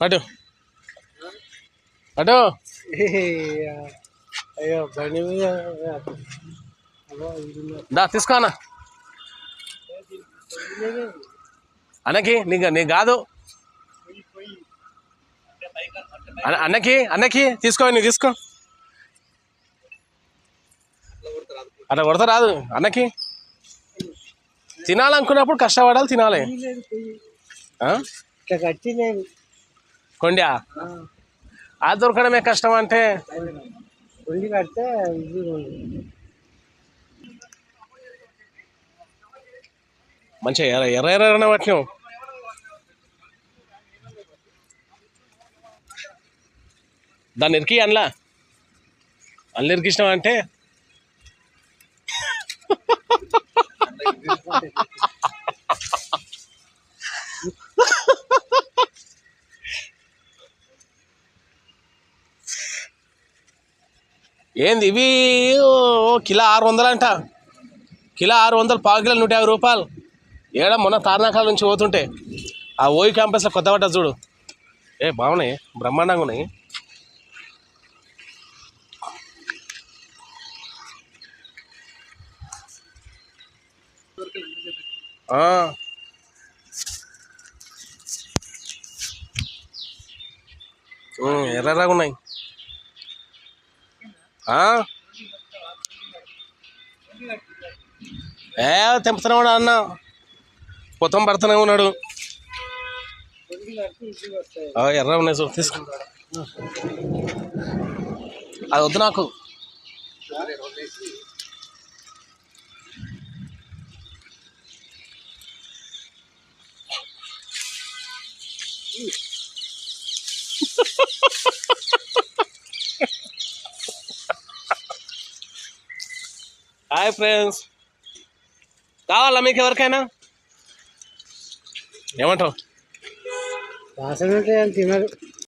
పట్టు పట్టు. అయ్యో బండి మీద దా తీసుకో అన్న. అన్నకి నీకు కాదు, అన్నకి తీసుకో, నీకు తీసుకో. అట్లా కొడతా రాదు అన్నకి. తినాలనుకున్నప్పుడు కష్టపడాలి, తినాలి. కొండా అది దొరకడమే కష్టం అంటే కొండి కడితే మంచిగా ఎర్ర పట్టినావు. దాన్ని ఇరికి అందులో ఇరికిచ్చినావు అంటే ఏంది ఇవి? కిలో 600 అంట. కిలో 600, పావు కిలో 150 రూపాయలు. ఏడా మొన్న తార్నాకాల నుంచి పోతుంటే ఆ ఓయి క్యాంపస్లో కొత్త పడ్డా చూడు. బాగున్నాయి, బ్రహ్మాండంగా ఉన్నాయి. ఎర్రగా ఉన్నాయి. తెంపుతూనే ఉన్నాడు అన్న, పొత్తం పడుతూనే ఉన్నాడు. ఎర్ర ఉన్నాయి చూడు, తీసుకో. అది వద్దు నాకు. హాయ్ ఫ్రెండ్స్, కావాలా మీకు ఎవరికైనా? ఏమంటావు? వాసన తినరు.